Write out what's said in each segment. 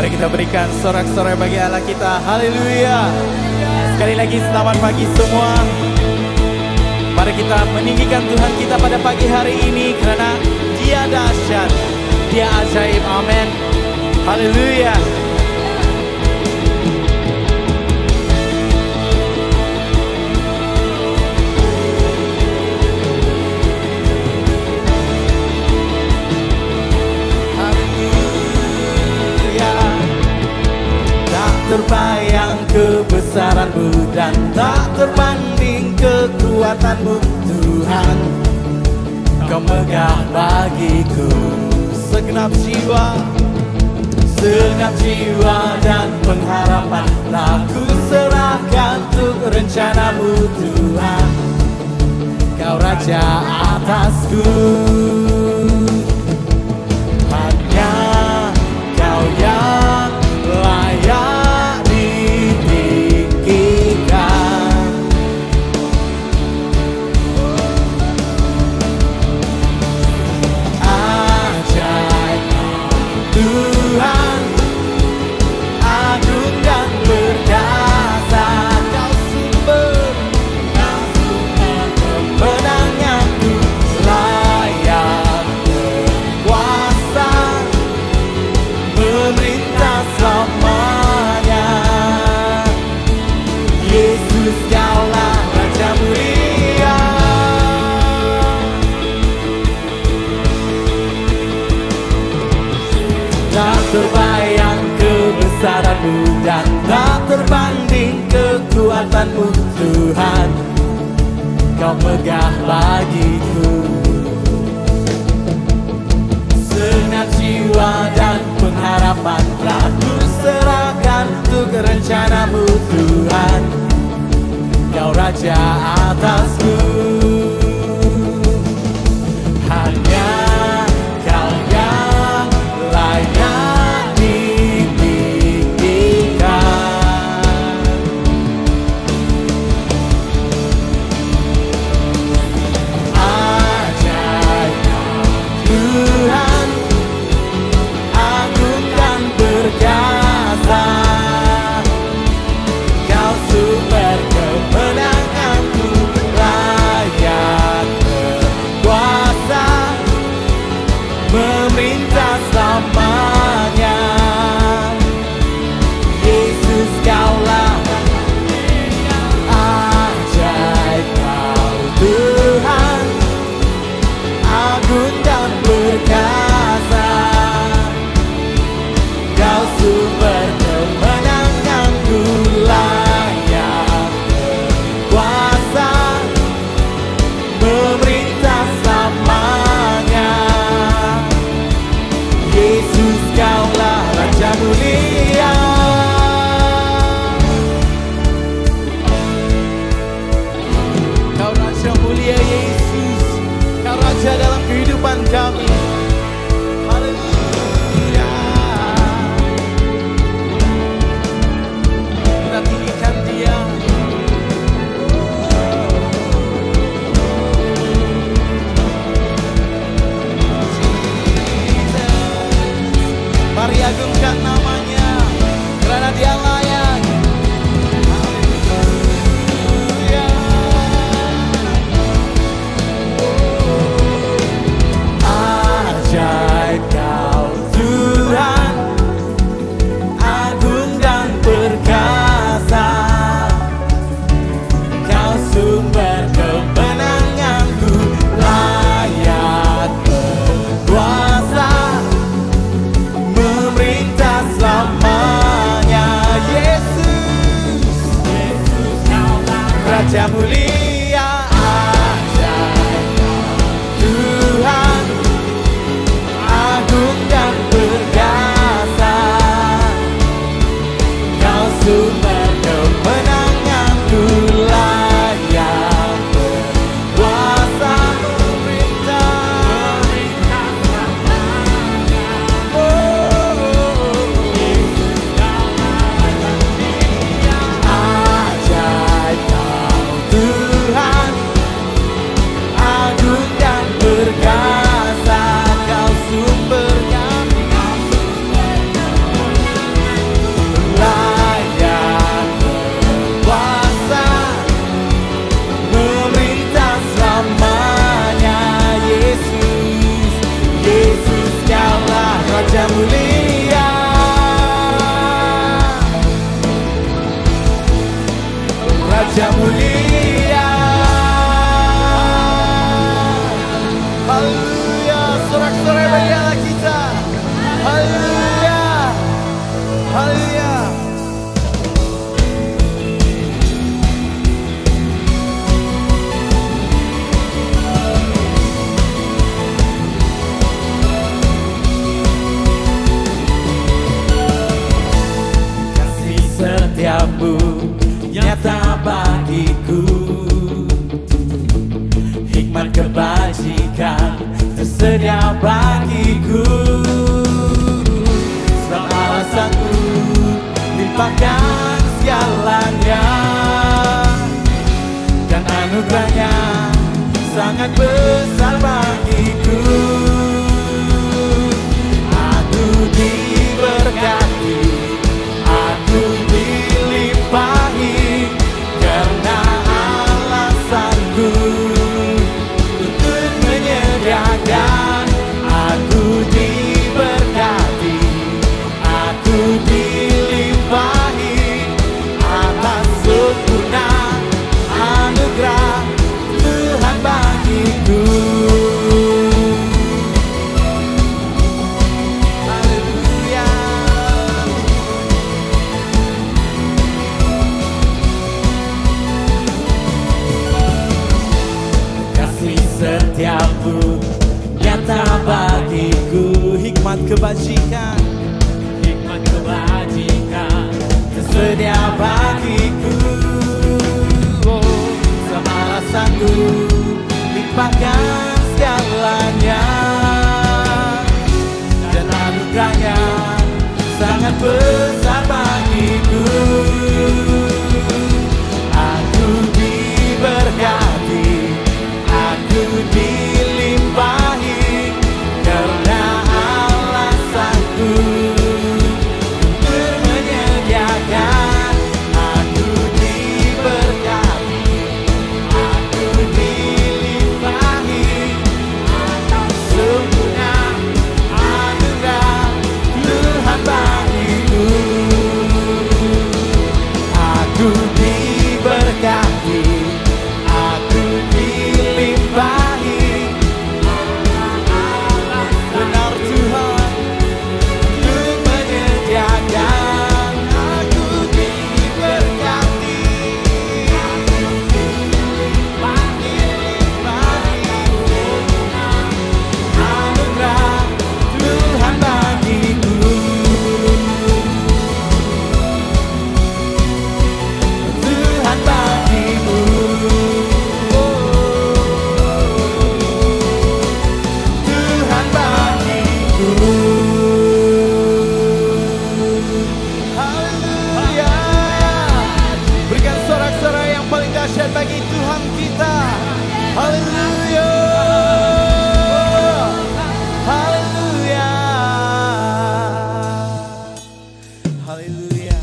Mari kita berikan sorak-sorai bagi Allah kita. Haleluya. Sekali lagi selamat pagi semua. Mari kita meninggikan Tuhan kita pada pagi hari ini, karena Dia dahsyat, Dia ajaib. Amin. Haleluya. Terbayang kebesaran-Mu dan tak terbanding kekuatan-Mu, Tuhan. Kau megah bagiku segenap jiwa dan pengharapan. Telah ku serahkan untuk rencana-Mu, Tuhan. Kau Raja atasku. Hanya Kau yang layak terbayang kebesaran-Mu dan tak terbanding kekuatan-Mu, Tuhan. Kau megah bagiku segenap jiwa dan pengharapan. Telah ku serahkan untuk rencana-Mu, Tuhan. Kau Raja atasku. Hanya Kau yang layak dalam kehidupan kami. Haleluya. Kita tinggikan Dia. Mari agungkan nama-Nya, karena Dia layak. Raja mulia, ajaib Tuhan, agung dan perkasa. Kau sumber kemenanganku, layak berkuasa memerintah selamanya. Ajaib Tuhan. Raja mulia. Haleluya, sorak-sorai bagi Allah kita. Haleluya, haleluya. Kasih setiamu nyata bagiku, hikmat kebajikan tersedia bagiku. Sebab Allah sanggup limpahkan segalanya, dan anugerahnya sangat besar bagiku. Aku diberkati, aku dilimpahi, karena Allah sanggup untuk menyediakan. Aku diberkati, aku dilimpahi atas sempurna anugerah Tuhan bagiku. Haleluya. Kasih setiamu nyata bagiku, hikmat kebajikan, hikmat kebajikan tersedia bagiku. Oh, sama sanggup limpahkan segalanya, dan anugerahnya sangat besar bagiku. Aku diberkati, aku dilimpahi, karena Allah sanggup untuk menyediakan. Aku diberkati, aku dilimpahi atas sempurna anugerah Tuhan bagiku. Aku diberkati, aku dilimpahi. Benar Tuhan untuk menyediakan. Aku diberkati, aku dilimpahi anugerah Tuhan bagiku. Tuhan bagiku. Tuhan bagiku. Haleluya. Berikan sorak-sorai yang paling dahsyat bagi Tuhan kita. Haleluya. Haleluya. Haleluya.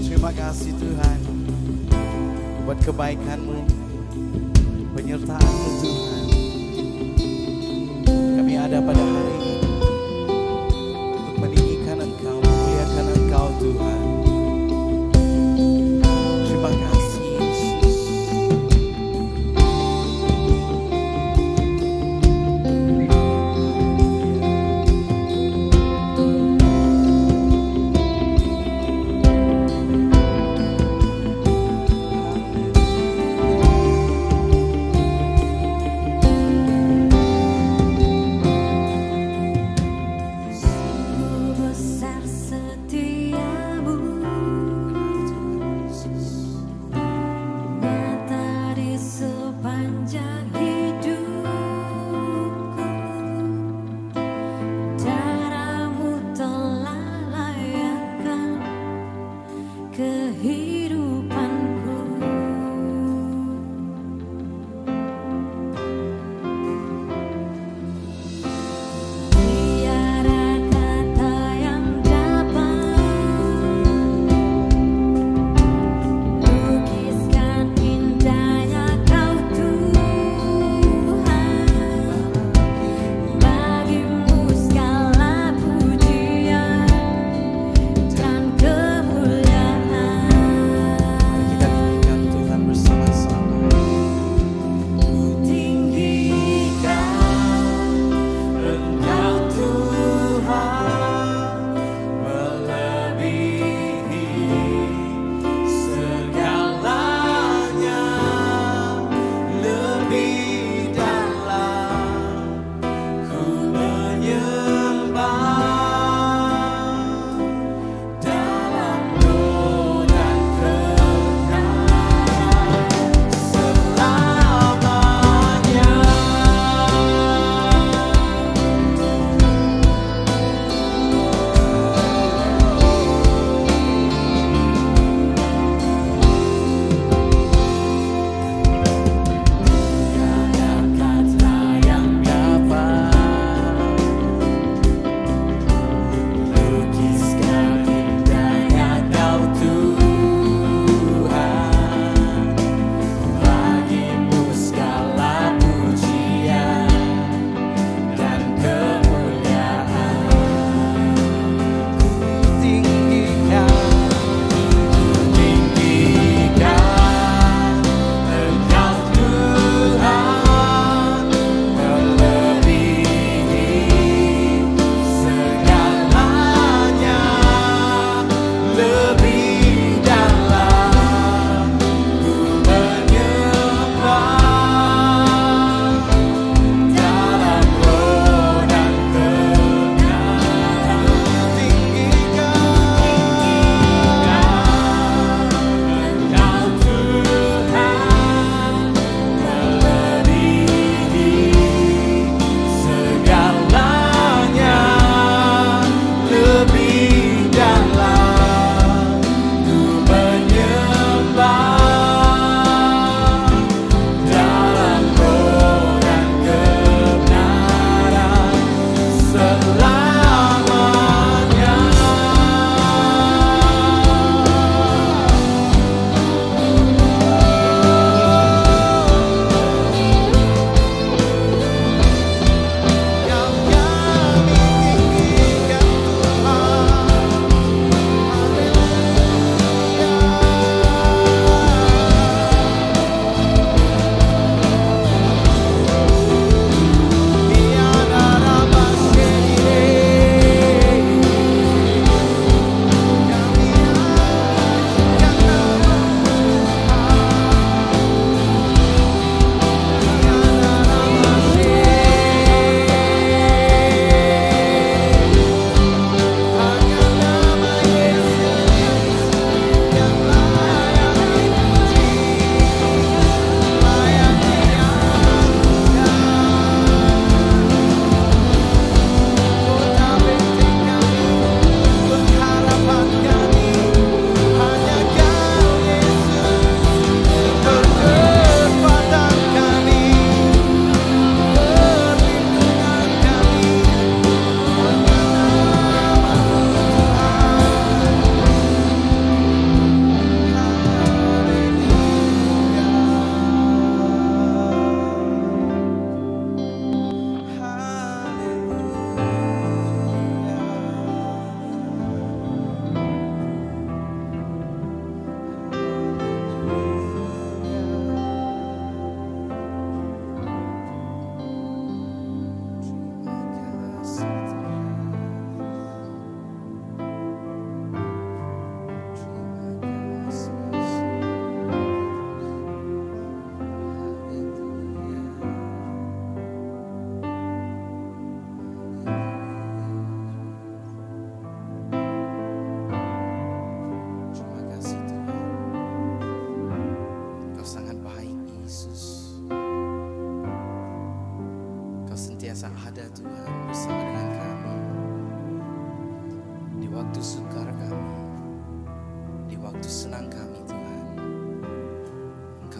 Terima kasih Tuhan buat kebaikan-Mu, penyertaan-Mu Tuhan. Kami ada pada hari ini untuk meninggikan Engkau, memuliakan Engkau Tuhan. Terima kasih Yesus.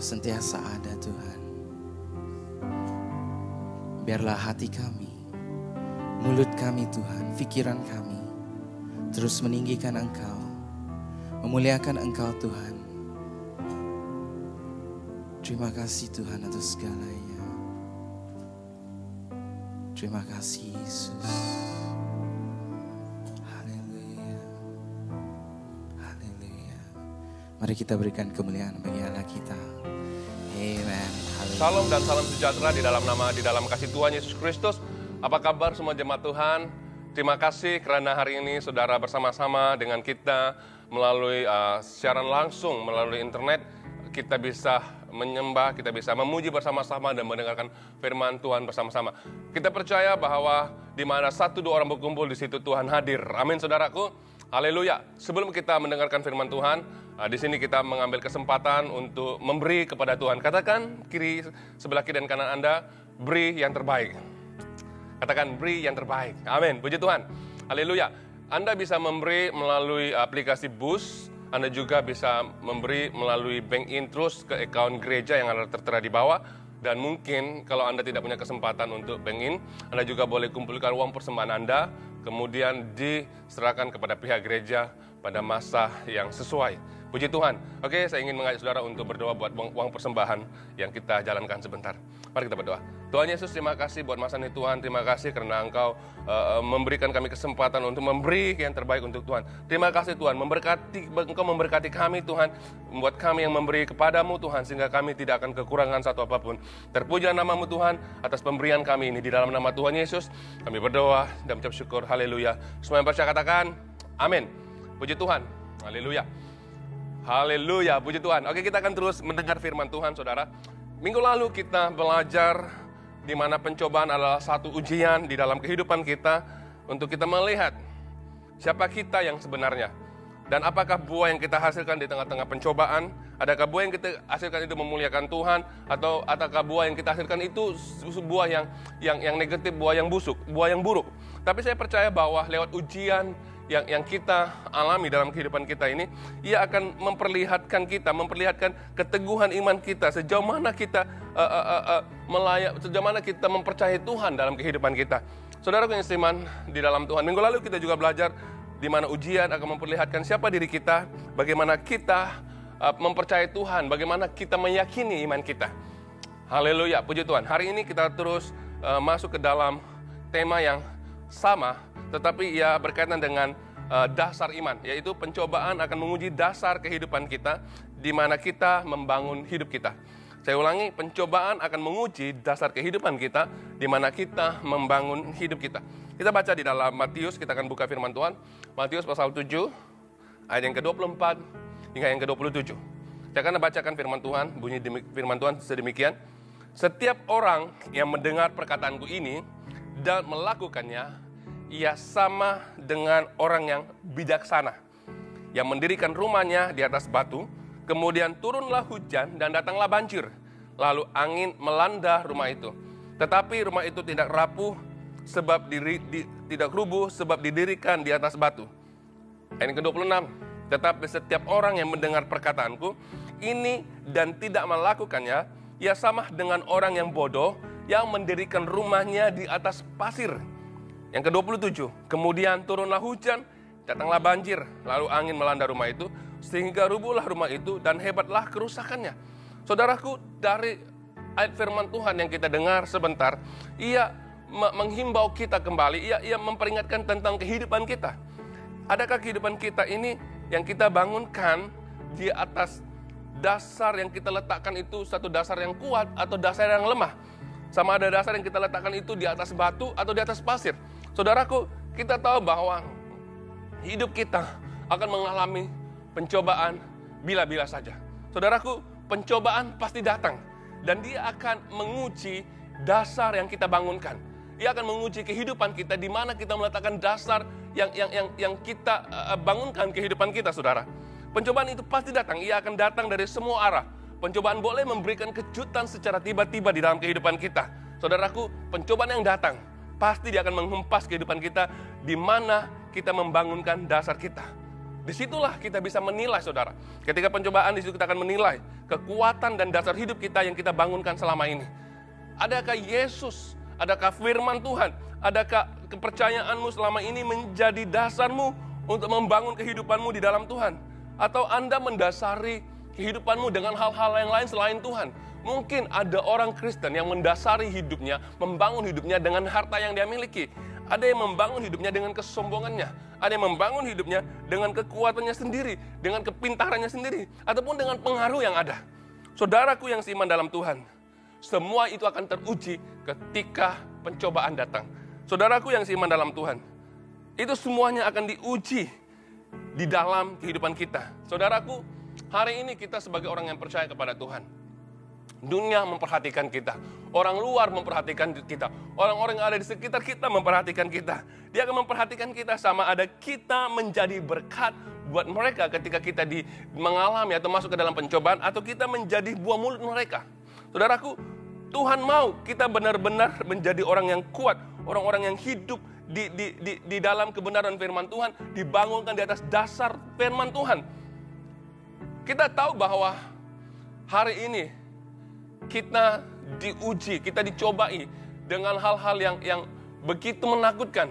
sentiasa ada Tuhan. Biarlah hati kami, mulut kami Tuhan, pikiran kami terus meninggikan Engkau, memuliakan Engkau Tuhan. Terima kasih Tuhan atas segalanya. Terima kasih Yesus. Haleluya. Haleluya. Mari kita berikan kemuliaan bagi Allah kita. Amen. Haleluya. Shalom dan salam sejahtera di dalam kasih Tuhan Yesus Kristus. Apa kabar semua jemaat Tuhan? Terima kasih karena hari ini saudara bersama-sama dengan kita melalui siaran langsung melalui internet. Kita bisa menyembah, kita bisa memuji bersama-sama dan mendengarkan firman Tuhan bersama-sama. Kita percaya bahwa di mana 1-2 orang berkumpul di situ Tuhan hadir. Amin saudaraku. Haleluya. Sebelum kita mendengarkan firman Tuhan, di sini kita mengambil kesempatan untuk memberi kepada Tuhan. Katakan sebelah kiri dan kanan Anda, beri yang terbaik. Katakan beri yang terbaik. Amin. Puji Tuhan. Haleluya. Anda bisa memberi melalui aplikasi Boost. Anda juga bisa memberi melalui bank in terus ke account gereja yang ada tertera di bawah. Dan mungkin kalau Anda tidak punya kesempatan untuk bank in, Anda juga boleh kumpulkan uang persembahan Anda, kemudian diserahkan kepada pihak gereja pada masa yang sesuai. Puji Tuhan. Oke, saya ingin mengajak saudara untuk berdoa buat uang persembahan yang kita jalankan sebentar. Mari kita berdoa. Tuhan Yesus, terima kasih buat masa ini Tuhan. Terima kasih karena Engkau memberikan kami kesempatan untuk memberi yang terbaik untuk Tuhan. Terima kasih Tuhan, Engkau memberkati kami Tuhan. Membuat kami yang memberi kepadamu Tuhan, sehingga kami tidak akan kekurangan satu apapun. Terpujilah namamu Tuhan atas pemberian kami ini. Di dalam nama Tuhan Yesus, kami berdoa dan mengucap syukur. Haleluya. Semua yang percaya katakan, amin. Puji Tuhan. Haleluya. Haleluya, puji Tuhan. Oke, kita akan terus mendengar firman Tuhan, saudara. Minggu lalu kita belajar di mana pencobaan adalah satu ujian di dalam kehidupan kita untuk kita melihat siapa kita yang sebenarnya. Dan apakah buah yang kita hasilkan di tengah-tengah pencobaan? Adakah buah yang kita hasilkan itu memuliakan Tuhan? Atau adakah buah yang kita hasilkan itu buah yang negatif, buah yang busuk, buah yang buruk? Tapi saya percaya bahwa lewat ujian yang kita alami dalam kehidupan kita ini, ia akan memperlihatkan keteguhan iman kita, sejauh mana kita sejauh mana kita mempercayai Tuhan dalam kehidupan kita. Saudara yang seiman di dalam Tuhan, minggu lalu kita juga belajar di mana ujian akan memperlihatkan siapa diri kita, bagaimana kita mempercayai Tuhan, bagaimana kita meyakini iman kita. Haleluya, puji Tuhan. Hari ini kita terus masuk ke dalam tema yang sama, tetapi ia berkaitan dengan dasar iman, yaitu pencobaan akan menguji dasar kehidupan kita, di mana kita membangun hidup kita. Saya ulangi, pencobaan akan menguji dasar kehidupan kita, di mana kita membangun hidup kita. Kita baca di dalam Matius, kita akan buka firman Tuhan. Matius pasal 7, ayat yang ke-24 hingga yang ke-27. Saya akan bacakan firman Tuhan, bunyi firman Tuhan sedemikian. Setiap orang yang mendengar perkataanku ini dan melakukannya, ia sama dengan orang yang bijaksana, yang mendirikan rumahnya di atas batu. Kemudian turunlah hujan dan datanglah banjir, lalu angin melanda rumah itu. Tetapi rumah itu tidak rapuh sebab tidak rubuh sebab didirikan di atas batu. Ayat ke-26. Tetapi setiap orang yang mendengar perkataanku ini dan tidak melakukannya, ia sama dengan orang yang bodoh yang mendirikan rumahnya di atas pasir. Yang ke-27. Kemudian turunlah hujan, datanglah banjir, lalu angin melanda rumah itu, sehingga rubuhlah rumah itu dan hebatlah kerusakannya. Saudaraku, dari ayat firman Tuhan yang kita dengar sebentar, ia menghimbau kita kembali, ia memperingatkan tentang kehidupan kita. Adakah kehidupan kita ini yang kita bangunkan di atas dasar yang kita letakkan itu satu dasar yang kuat atau dasar yang lemah? Sama ada dasar yang kita letakkan itu di atas batu atau di atas pasir. Saudaraku, kita tahu bahwa hidup kita akan mengalami pencobaan bila-bila saja. Saudaraku, pencobaan pasti datang dan dia akan menguji dasar yang kita bangunkan. Ia akan menguji kehidupan kita, di mana kita meletakkan dasar yang kita bangunkan kehidupan kita, saudara. Pencobaan itu pasti datang, ia akan datang dari semua arah. Pencobaan boleh memberikan kejutan secara tiba-tiba di dalam kehidupan kita. Saudaraku, pencobaan yang datang pasti dia akan menghempas kehidupan kita, di mana kita membangunkan dasar kita. Disitulah kita bisa menilai, saudara. Ketika pencobaan, disitu kita akan menilai kekuatan dan dasar hidup kita yang kita bangunkan selama ini? Adakah Yesus, adakah firman Tuhan, adakah kepercayaanmu selama ini menjadi dasarmu untuk membangun kehidupanmu di dalam Tuhan? Atau Anda mendasari kehidupanmu dengan hal-hal yang lain selain Tuhan? Mungkin ada orang Kristen yang mendasari hidupnya, membangun hidupnya dengan harta yang dia miliki. Ada yang membangun hidupnya dengan kesombongannya. Ada yang membangun hidupnya dengan kekuatannya sendiri, dengan kepintarannya sendiri, ataupun dengan pengaruh yang ada. Saudaraku yang seiman dalam Tuhan, semua itu akan teruji ketika pencobaan datang. Saudaraku yang seiman dalam Tuhan, itu semuanya akan diuji di dalam kehidupan kita. Saudaraku, hari ini kita sebagai orang yang percaya kepada Tuhan, dunia memperhatikan kita, orang luar memperhatikan kita, orang-orang yang ada di sekitar kita memperhatikan kita. Dia akan memperhatikan kita sama ada kita menjadi berkat buat mereka ketika kita mengalami atau masuk ke dalam pencobaan, atau kita menjadi buah mulut mereka. Saudaraku, Tuhan mau kita benar-benar menjadi orang yang kuat, orang-orang yang hidup di dalam kebenaran firman Tuhan, dibangunkan di atas dasar firman Tuhan. Kita tahu bahwa hari ini kita diuji, kita dicobai dengan hal-hal yang begitu menakutkan,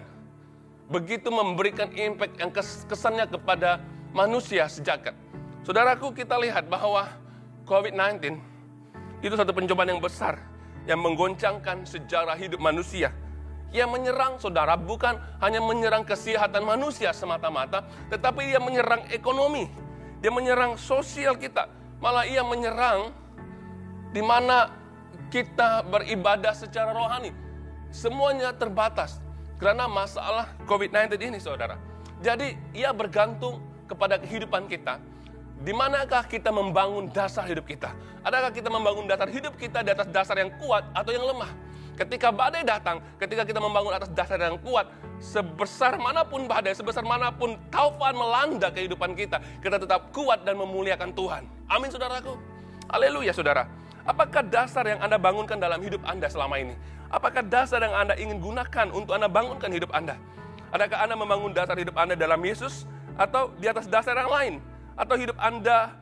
begitu memberikan impact yang kesannya kepada manusia sejagat. Saudaraku, kita lihat bahwa COVID-19 itu satu pencobaan yang besar yang menggoncangkan sejarah hidup manusia. Yang menyerang saudara bukan hanya menyerang kesehatan manusia semata-mata, tetapi ia menyerang ekonomi, dia menyerang sosial kita, malah ia menyerang di mana kita beribadah secara rohani. Semuanya terbatas karena masalah COVID-19 ini, saudara. Jadi, ia bergantung kepada kehidupan kita. Di manakah kita membangun dasar hidup kita? Adakah kita membangun dasar hidup kita di atas dasar yang kuat atau yang lemah? Ketika badai datang, ketika kita membangun atas dasar yang kuat, sebesar manapun badai, sebesar manapun taufan melanda kehidupan kita, kita tetap kuat dan memuliakan Tuhan. Amin, saudaraku. Haleluya, saudara. Apakah dasar yang Anda bangunkan dalam hidup Anda selama ini? Apakah dasar yang Anda ingin gunakan untuk Anda bangunkan hidup Anda? Adakah Anda membangun dasar hidup Anda dalam Yesus, atau di atas dasar yang lain? Atau hidup Anda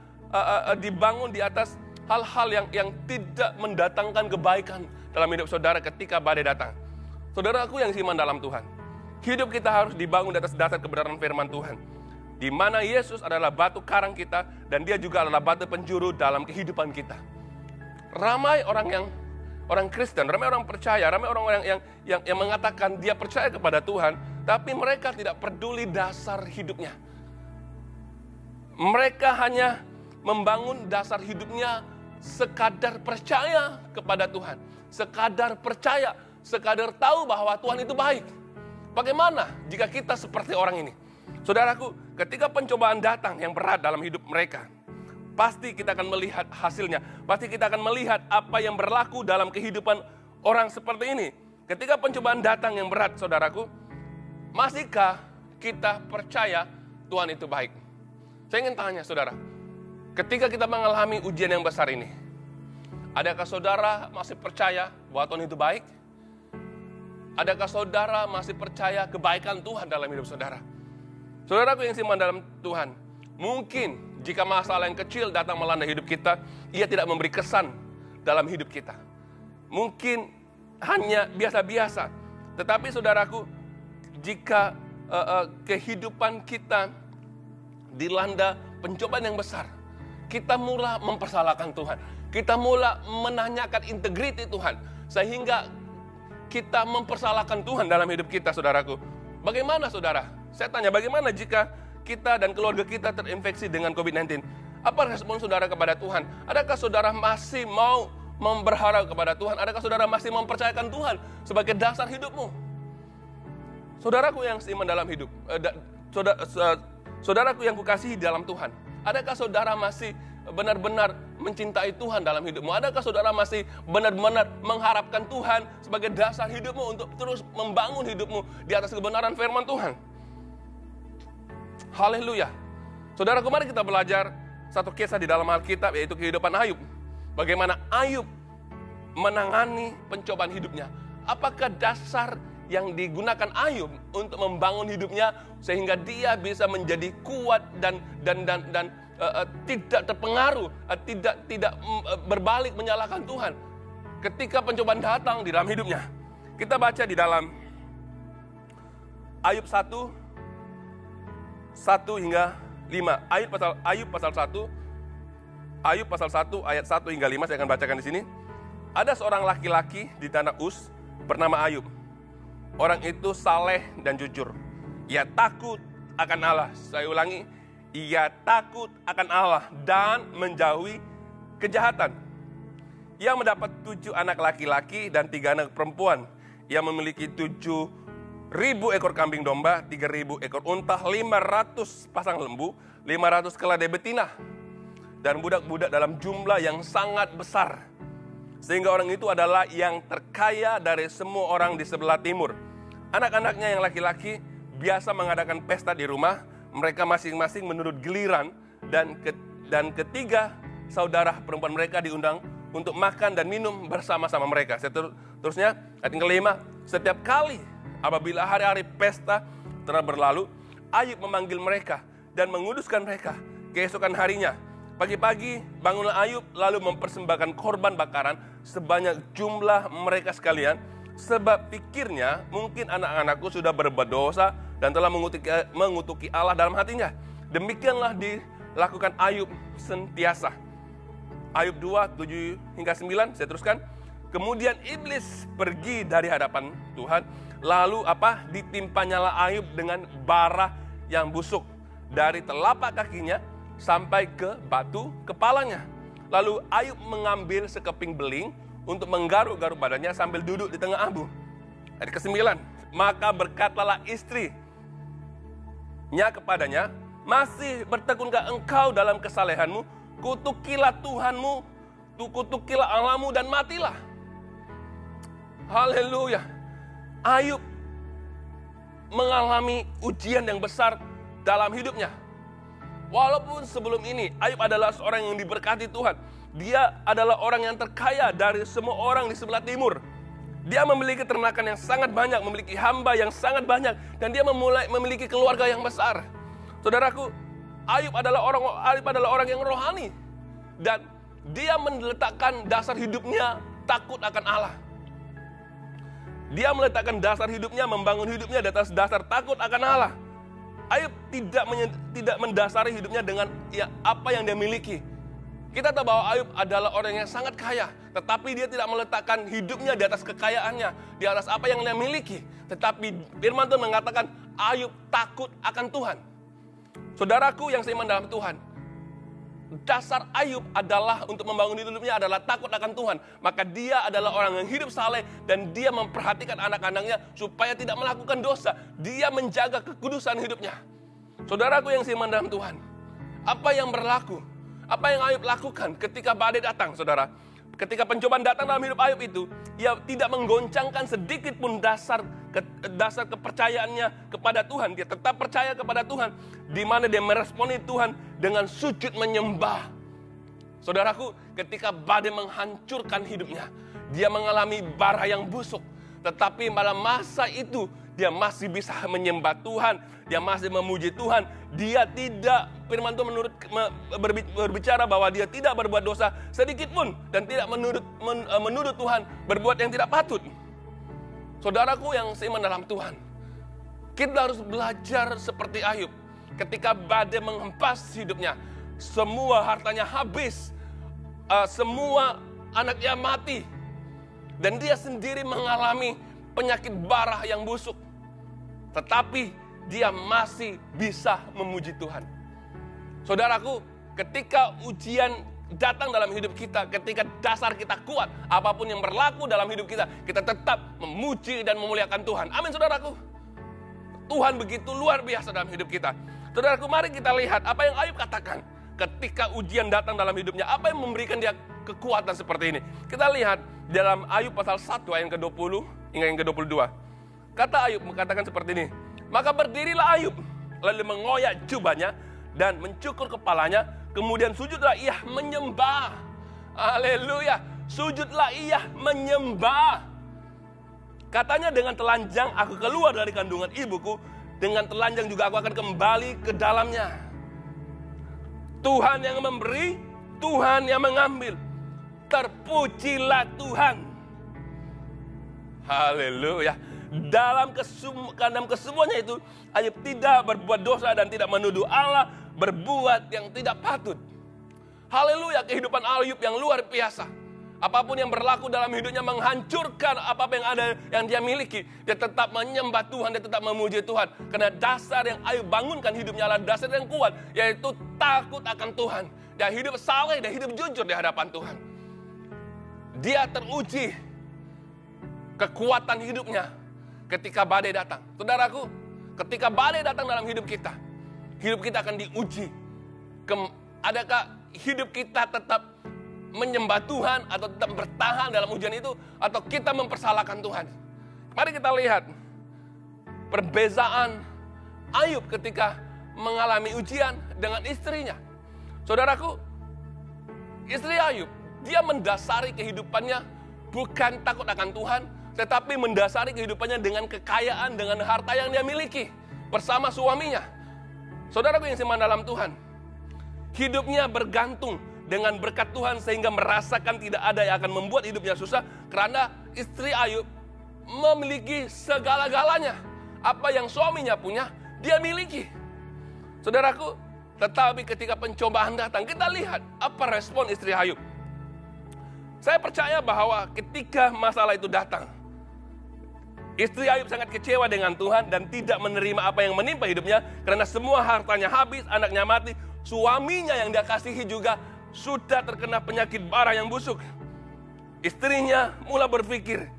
dibangun di atas hal-hal yang tidak mendatangkan kebaikan dalam hidup saudara ketika badai datang? Saudaraku yang seiman dalam Tuhan, hidup kita harus dibangun di atas dasar kebenaran firman Tuhan, di mana Yesus adalah batu karang kita, dan dia juga adalah batu penjuru dalam kehidupan kita. Ramai orang Kristen, ramai orang percaya, ramai orang yang mengatakan dia percaya kepada Tuhan, tapi mereka tidak peduli dasar hidupnya. Mereka hanya membangun dasar hidupnya sekadar percaya kepada Tuhan, sekadar percaya, sekadar tahu bahwa Tuhan itu baik. Bagaimana jika kita seperti orang ini? Saudaraku, ketika pencobaan datang yang berat dalam hidup mereka, pasti kita akan melihat hasilnya. Pasti kita akan melihat apa yang berlaku dalam kehidupan orang seperti ini. Ketika pencobaan datang yang berat, saudaraku, masihkah kita percaya Tuhan itu baik? Saya ingin tanya, saudara, ketika kita mengalami ujian yang besar ini, adakah saudara masih percaya bahwa Tuhan itu baik? Adakah saudara masih percaya kebaikan Tuhan dalam hidup saudara? Saudaraku yang seiman dalam Tuhan, mungkin jika masalah yang kecil datang melanda hidup kita, ia tidak memberi kesan dalam hidup kita. Mungkin hanya biasa-biasa. Tetapi saudaraku, jika kehidupan kita dilanda pencobaan yang besar, kita mulai mempersalahkan Tuhan. Kita mulai menanyakan integriti Tuhan. Sehingga kita mempersalahkan Tuhan dalam hidup kita, saudaraku. Bagaimana, saudara? Saya tanya, bagaimana jika kita dan keluarga kita terinfeksi dengan COVID-19? Apa respon saudara kepada Tuhan? Adakah saudara masih mau berharap kepada Tuhan? Adakah saudara masih mempercayakan Tuhan sebagai dasar hidupmu? Saudaraku yang seiman dalam hidup, saudaraku yang kukasihi dalam Tuhan, adakah saudara masih benar-benar mencintai Tuhan dalam hidupmu? Adakah saudara masih benar-benar mengharapkan Tuhan sebagai dasar hidupmu untuk terus membangun hidupmu di atas kebenaran firman Tuhan? Haleluya. Saudara, kemarin kita belajar satu kisah di dalam Alkitab, yaitu kehidupan Ayub. Bagaimana Ayub menangani pencobaan hidupnya. Apakah dasar yang digunakan Ayub untuk membangun hidupnya sehingga dia bisa menjadi kuat dan tidak terpengaruh, tidak berbalik menyalahkan Tuhan. Ketika pencobaan datang di dalam hidupnya, kita baca di dalam Ayub 1 hingga 5. Ayub pasal 1 ayat 1 hingga 5, saya akan bacakan di sini. Ada seorang laki-laki di tanah Uz bernama Ayub. Orang itu saleh dan jujur. Ia takut akan Allah. Saya ulangi, ia takut akan Allah dan menjauhi kejahatan. Ia mendapat 7 anak laki-laki dan 3 anak perempuan. Ia memiliki 7.000 ekor kambing domba, 3.000 ekor unta, 500 pasang lembu, 500 keledai betina, dan budak-budak dalam jumlah yang sangat besar. Sehingga orang itu adalah yang terkaya dari semua orang di sebelah timur. Anak-anaknya yang laki-laki biasa mengadakan pesta di rumah. Mereka masing-masing menurut giliran, dan ketiga saudara perempuan mereka diundang untuk makan dan minum bersama-sama mereka. Seterusnya, ayat yang kelima, setiap kali apabila hari-hari pesta telah berlalu, Ayub memanggil mereka dan menguduskan mereka. Keesokan harinya, pagi-pagi bangunlah Ayub lalu mempersembahkan korban bakaran sebanyak jumlah mereka sekalian, sebab pikirnya mungkin anak-anakku sudah berbuat dosa dan telah mengutuki Allah dalam hatinya. Demikianlah dilakukan Ayub sentiasa. Ayub 2, 7 hingga 9, saya teruskan. Kemudian iblis pergi dari hadapan Tuhan. Lalu ditimpanyalah Ayub dengan bara yang busuk dari telapak kakinya sampai ke batu kepalanya. Lalu Ayub mengambil sekeping beling untuk menggaruk-garuk badannya sambil duduk di tengah abu. Ayat ke-9, maka berkatalah istrinya kepadanya, masih bertekunkah engkau dalam kesalehanmu? Kutukilah Tuhanmu, kutukilah Allahmu dan matilah. Haleluya. Ayub mengalami ujian yang besar dalam hidupnya. Walaupun sebelum ini Ayub adalah seorang yang diberkati Tuhan. Dia adalah orang yang terkaya dari semua orang di sebelah timur. Dia memiliki ternakan yang sangat banyak, memiliki hamba yang sangat banyak, dan dia memiliki keluarga yang besar. Saudaraku, Ayub adalah orang yang rohani, dan dia meletakkan dasar hidupnya takut akan Allah. Dia meletakkan dasar hidupnya, membangun hidupnya di atas dasar takut akan Allah. Ayub tidak mendasari hidupnya dengan apa yang dia miliki. Kita tahu bahwa Ayub adalah orang yang sangat kaya, tetapi dia tidak meletakkan hidupnya di atas kekayaannya, di atas apa yang dia miliki. Tetapi firman Tuhan mengatakan Ayub takut akan Tuhan. Saudaraku yang seiman dalam Tuhan, dasar Ayub adalah untuk membangun hidupnya adalah takut akan Tuhan. Maka dia adalah orang yang hidup saleh dan dia memperhatikan anak-anaknya supaya tidak melakukan dosa. Dia menjaga kekudusan hidupnya. Saudaraku yang seiman dalam Tuhan, apa yang berlaku? Apa yang Ayub lakukan ketika badai datang, saudara? Ketika pencobaan datang dalam hidup Ayub itu, ia tidak menggoncangkan sedikit pun dasar kepercayaannya kepada Tuhan. Dia tetap percaya kepada Tuhan, di mana dia meresponi Tuhan dengan sujud menyembah. Saudaraku, ketika badai menghancurkan hidupnya, dia mengalami bara yang busuk. Tetapi pada masa itu, dia masih bisa menyembah Tuhan, dia masih memuji Tuhan. Dia tidak, firman Tuhan berbicara bahwa dia tidak berbuat dosa sedikit pun, dan tidak menuduh Tuhan berbuat yang tidak patut. Saudaraku yang seiman dalam Tuhan, kita harus belajar seperti Ayub. Ketika badai menghempas hidupnya, semua hartanya habis, semua anaknya mati, dan dia sendiri mengalami penyakit bara yang busuk. Tetapi dia masih bisa memuji Tuhan. Saudaraku, ketika ujian datang dalam hidup kita, ketika dasar kita kuat, apapun yang berlaku dalam hidup kita, kita tetap memuji dan memuliakan Tuhan. Amin, saudaraku. Tuhan begitu luar biasa dalam hidup kita. Saudaraku, mari kita lihat apa yang Ayub katakan ketika ujian datang dalam hidupnya. Apa yang memberikan dia kekuatan seperti ini? Kita lihat dalam Ayub pasal 1 ayat ke-20 hingga yang ke-22. Kata Ayub mengatakan seperti ini. Maka berdirilah Ayub, lalu mengoyak jubahnya dan mencukur kepalanya. Kemudian sujudlah ia menyembah. Haleluya. Sujudlah ia menyembah. Katanya, dengan telanjang aku keluar dari kandungan ibuku, dengan telanjang juga aku akan kembali ke dalamnya. Tuhan yang memberi, Tuhan yang mengambil. Terpujilah Tuhan. Haleluya. Dalam kesemuanya itu, Ayub tidak berbuat dosa dan tidak menuduh Allah berbuat yang tidak patut. Haleluya, kehidupan Ayub yang luar biasa. Apapun yang berlaku dalam hidupnya menghancurkan apa yang ada yang dia miliki. Dia tetap menyembah Tuhan, dia tetap memuji Tuhan. Karena dasar yang Ayub bangunkan hidupnya adalah dasar yang kuat, yaitu takut akan Tuhan. Dia hidup saleh, dia hidup jujur di hadapan Tuhan. Dia teruji kekuatan hidupnya ketika badai datang. Saudaraku, ketika badai datang dalam hidup kita akan diuji. Adakah hidup kita tetap menyembah Tuhan atau tetap bertahan dalam ujian itu, atau kita mempersalahkan Tuhan? Mari kita lihat perbezaan Ayub ketika mengalami ujian dengan istrinya. Saudaraku, istri Ayub, dia mendasari kehidupannya bukan takut akan Tuhan, tetapi mendasari kehidupannya dengan kekayaan, dengan harta yang dia miliki bersama suaminya. Saudaraku yang seiman dalam Tuhan, hidupnya bergantung dengan berkat Tuhan sehingga merasakan tidak ada yang akan membuat hidupnya susah, karena istri Ayub memiliki segala-galanya. Apa yang suaminya punya, dia miliki. Saudaraku, tetapi ketika pencobaan datang, kita lihat apa respon istri Ayub. Saya percaya bahwa ketika masalah itu datang, istri Ayub sangat kecewa dengan Tuhan dan tidak menerima apa yang menimpa hidupnya, karena semua hartanya habis, anaknya mati, suaminya yang dia kasihi juga sudah terkena penyakit bara yang busuk. Istrinya mulai berpikir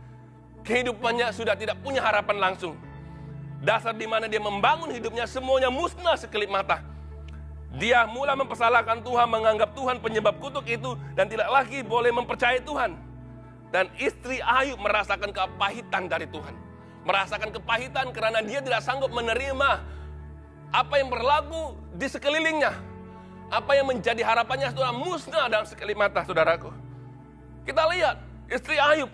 kehidupannya sudah tidak punya harapan langsung. Dasar di mana dia membangun hidupnya semuanya musnah sekelip mata. Dia mulai mempersalahkan Tuhan, menganggap Tuhan penyebab kutuk itu dan tidak lagi boleh mempercayai Tuhan. Dan istri Ayub merasakan kepahitan dari Tuhan. Merasakan kepahitan karena dia tidak sanggup menerima apa yang berlaku di sekelilingnya. Apa yang menjadi harapannya sudah musnah dalam sekelip mata, saudaraku. Kita lihat istri Ayub.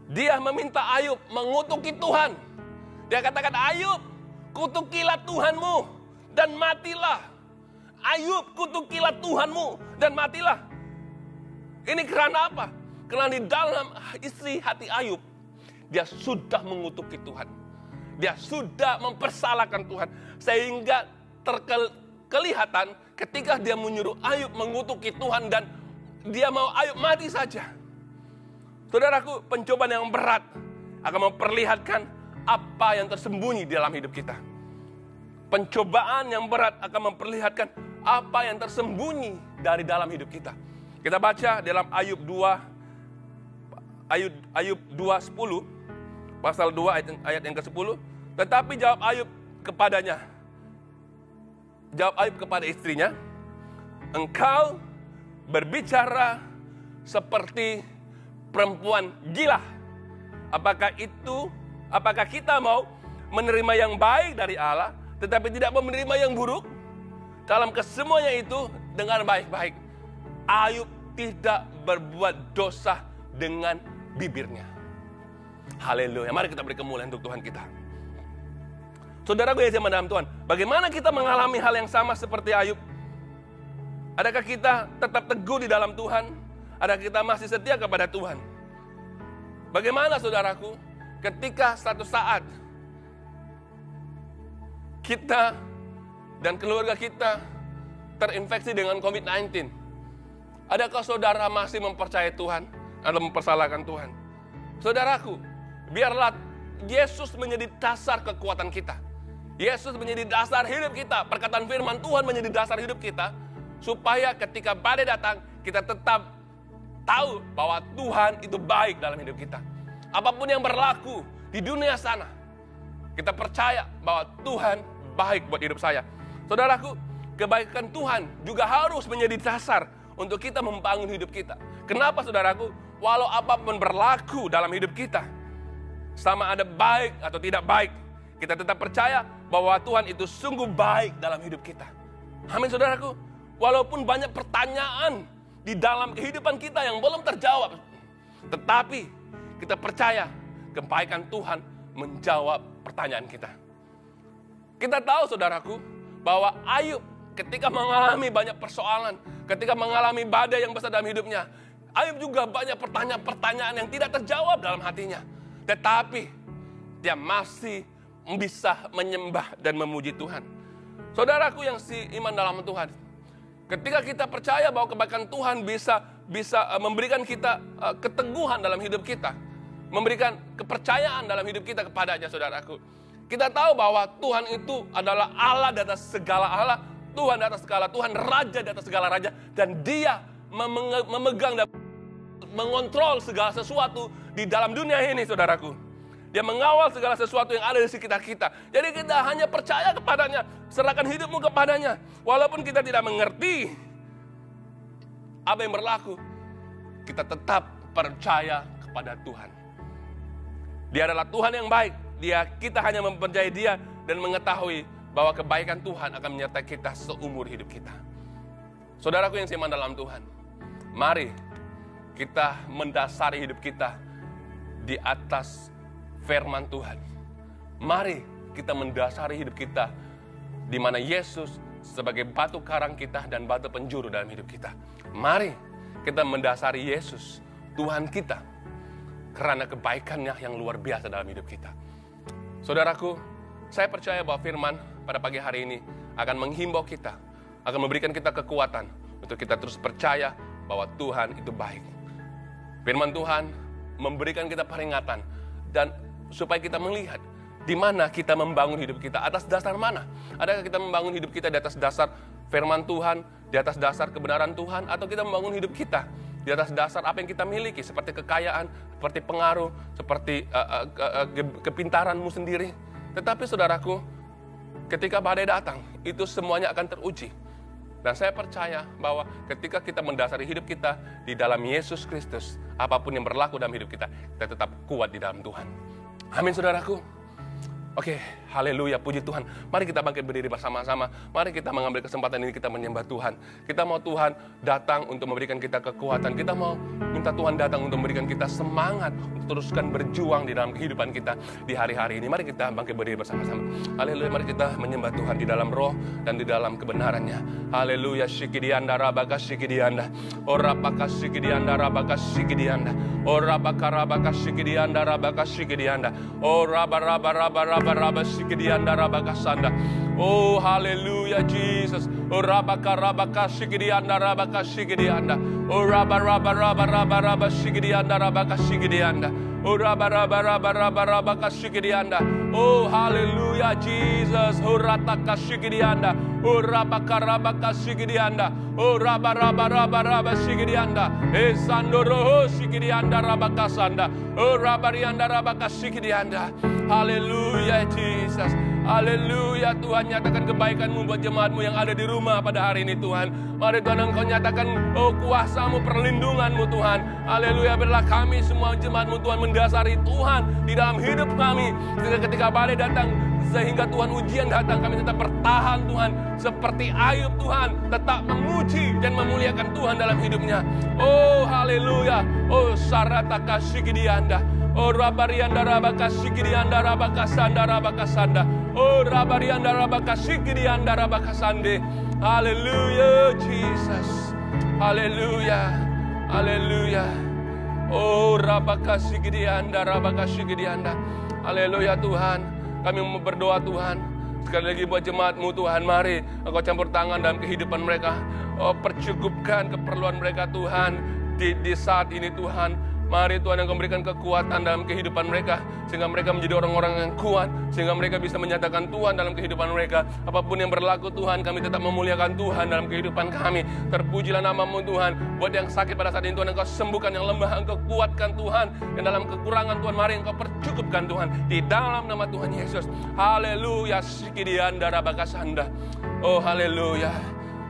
Dia meminta Ayub mengutuki Tuhan. Dia katakan, Ayub, kutukilah Tuhanmu dan matilah. Ayub, kutukilah Tuhanmu dan matilah. Ini karena apa? Karena di dalam isi hati Ayub, dia sudah mengutuki Tuhan. Dia sudah mempersalahkan Tuhan. Sehingga kelihatan ketika dia menyuruh Ayub mengutuki Tuhan dan dia mau Ayub mati saja. Saudaraku, pencobaan yang berat akan memperlihatkan apa yang tersembunyi di dalam hidup kita. Pencobaan yang berat akan memperlihatkan apa yang tersembunyi dari dalam hidup kita. Kita baca dalam Ayub 2:10, pasal 2 ayat yang ke-10. Tetapi jawab Ayub kepada istrinya, engkau berbicara seperti perempuan gila. Apakah kita mau menerima yang baik dari Allah, tetapi tidak mau menerima yang buruk? Dalam kesemuanya itu dengan baik-baik. Ayub tidak berbuat dosa dengan bibirnya. Haleluya. Mari kita beri kemuliaan untuk Tuhan kita. Saudara gue yang sama dalam Tuhan, bagaimana kita mengalami hal yang sama seperti Ayub? Adakah kita tetap teguh di dalam Tuhan? Adakah kita masih setia kepada Tuhan? Bagaimana saudaraku, ketika satu saat kita dan keluarga kita terinfeksi dengan COVID-19, adakah saudara masih mempercayai Tuhan atau mempersalahkan Tuhan? Saudaraku, biarlah Yesus menjadi dasar kekuatan kita. Yesus menjadi dasar hidup kita. Perkataan firman Tuhan menjadi dasar hidup kita, supaya ketika badai datang, kita tetap tahu bahwa Tuhan itu baik dalam hidup kita. Apapun yang berlaku di dunia sana, kita percaya bahwa Tuhan baik buat hidup saya. Saudaraku, kebaikan Tuhan juga harus menjadi dasar untuk kita membangun hidup kita. Kenapa saudaraku? Walau apapun berlaku dalam hidup kita, sama ada baik atau tidak baik, kita tetap percaya bahwa Tuhan itu sungguh baik dalam hidup kita. Amin saudaraku. Walaupun banyak pertanyaan di dalam kehidupan kita yang belum terjawab, tetapi kita percaya kebaikan Tuhan menjawab pertanyaan kita. Kita tahu saudaraku bahwa Ayub ketika mengalami banyak persoalan, ketika mengalami badai yang besar dalam hidupnya, Ayub juga banyak pertanyaan-pertanyaan yang tidak terjawab dalam hatinya. Tetapi dia masih bisa menyembah dan memuji Tuhan. Saudaraku yang iman dalam Tuhan, ketika kita percaya bahwa kebaikan Tuhan bisa memberikan kita keteguhan dalam hidup kita, memberikan kepercayaan dalam hidup kita kepadanya, saudaraku. Kita tahu bahwa Tuhan itu adalah Allah di atas segala Allah, Tuhan di atas segala Tuhan, Raja di atas segala Raja, dan Dia memegang dan mengontrol segala sesuatu di dalam dunia ini, saudaraku. Dia mengawal segala sesuatu yang ada di sekitar kita. Jadi kita hanya percaya kepadanya, serahkan hidupmu kepadanya. Walaupun kita tidak mengerti apa yang berlaku, kita tetap percaya kepada Tuhan. Dia adalah Tuhan yang baik. Kita hanya mempercayai Dia dan mengetahui bahwa kebaikan Tuhan akan menyertai kita seumur hidup kita. Saudaraku yang seiman dalam Tuhan, mari kita mendasari hidup kita di atas firman Tuhan. Mari kita mendasari hidup kita di mana Yesus sebagai batu karang kita dan batu penjuru dalam hidup kita. Mari kita mendasari Yesus, Tuhan kita, karena kebaikannya yang luar biasa dalam hidup kita. Saudaraku, saya percaya bahwa firman pada pagi hari ini akan menghimbau kita, akan memberikan kita kekuatan untuk kita terus percaya bahwa Tuhan itu baik. Firman Tuhan memberikan kita peringatan dan supaya kita melihat di mana kita membangun hidup kita, atas dasar mana. Adakah kita membangun hidup kita di atas dasar firman Tuhan, di atas dasar kebenaran Tuhan, atau kita membangun hidup kita di atas dasar apa yang kita miliki, seperti kekayaan, seperti pengaruh, seperti kepintaranmu sendiri. Tetapi saudaraku, ketika badai datang, itu semuanya akan teruji. Dan saya percaya bahwa ketika kita mendasari hidup kita di dalam Yesus Kristus, apapun yang berlaku dalam hidup kita, kita tetap kuat di dalam Tuhan. Amin, saudaraku. Oke, haleluya, puji Tuhan. Mari kita bangkit berdiri bersama-sama. Mari kita mengambil kesempatan ini, kita menyembah Tuhan. Kita mau Tuhan datang untuk memberikan kita kekuatan. Kita mau minta Tuhan datang untuk memberikan kita semangat untuk teruskan berjuang di dalam kehidupan kita di hari-hari ini. Mari kita bangkit berdiri bersama-sama. Haleluya, mari kita menyembah Tuhan di dalam roh dan di dalam kebenarannya. Haleluya, shikidianda rabaka shikidianda. Ora baka shikidianda rabaka shikidianda. Ora baka rabaka shikidianda rabaka shikidianda. Ora baraba shikidianda rabaka sanda. Oh haleluya Jesus. Ora baka rabaka shikidianda rabaka shikidianda. Ora baraba shikidianda rabaka shikidianda. Ora baraba shikidianda. Oh haleluya Jesus. Ora taka shikidianda. Ora baka shikidianda. Ora baraba shikidianda. Esandoro shikidianda rabaka sanda. Ora barianda rabaka shikidianda. Haleluya Jesus. Haleluya Tuhan, nyatakan kebaikan-Mu buat jemaat-Mu yang ada di rumah pada hari ini Tuhan. Mari Tuhan Engkau nyatakan kuasa-Mu, perlindungan-Mu Tuhan. Haleluya, biarlah kami semua jemaat-Mu Tuhan mendasari Tuhan di dalam hidup kami. Ketika badai datang, sehingga Tuhan ujian datang, kami tetap bertahan Tuhan. Seperti Ayub Tuhan, tetap memuji dan memuliakan Tuhan dalam hidupnya. Oh haleluya, oh sarataka shikidianda. Oh rabarianda rabaka shikidianda rabaka sanda rabaka sanda. Oh rabarianda rabaka shikidianda rabaka sande. Haleluya Jesus. Haleluya. Haleluya. Oh rabaka shikidianda rabaka shikidianda. Haleluya Tuhan. Kami mau berdoa Tuhan. Sekali lagi buat jemaat-Mu Tuhan, mari Engkau campur tangan dalam kehidupan mereka. Oh percukupkan keperluan mereka Tuhan di saat ini Tuhan. Mari Tuhan Engkau memberikan kekuatan dalam kehidupan mereka, sehingga mereka menjadi orang-orang yang kuat, sehingga mereka bisa menyatakan Tuhan dalam kehidupan mereka. Apapun yang berlaku Tuhan, kami tetap memuliakan Tuhan dalam kehidupan kami. Terpujilah nama-Mu Tuhan. Buat yang sakit pada saat ini Tuhan, Engkau sembuhkan, yang lemah Engkau kuatkan Tuhan. Yang dalam kekurangan Tuhan, mari Engkau percukupkan Tuhan. Di dalam nama Tuhan Yesus. Haleluya. Sikidianda rabakasanda. Oh haleluya.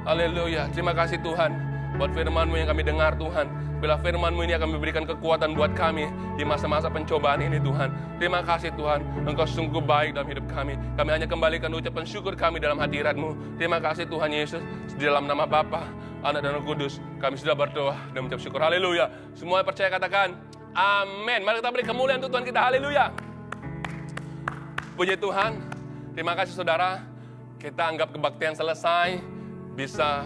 Haleluya. Terima kasih Tuhan buat firman-Mu yang kami dengar Tuhan. Bila firman-Mu ini akan memberikan kekuatan buat kami di masa-masa pencobaan ini Tuhan. Terima kasih Tuhan, Engkau sungguh baik dalam hidup kami. Kami hanya kembalikan ucapan syukur kami dalam hadirat-Mu. Terima kasih Tuhan Yesus. Di dalam nama Bapa, Anak dan Roh Kudus, kami sudah berdoa dan mengucap syukur. Haleluya. Semua yang percaya katakan amin. Mari kita beri kemuliaan untuk Tuhan kita. Haleluya. Puji Tuhan. Terima kasih saudara. Kita anggap kebaktian selesai. bisa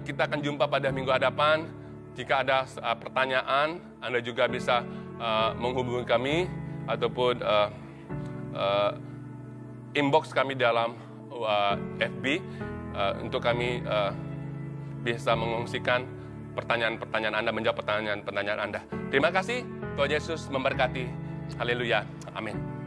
kita akan jumpa pada minggu hadapan. Jika ada pertanyaan, Anda juga bisa menghubungi kami ataupun inbox kami dalam FB untuk kami bisa mengungsikan pertanyaan-pertanyaan Anda, menjawab pertanyaan-pertanyaan Anda. Terima kasih, Tuhan Yesus memberkati. Haleluya. Amin.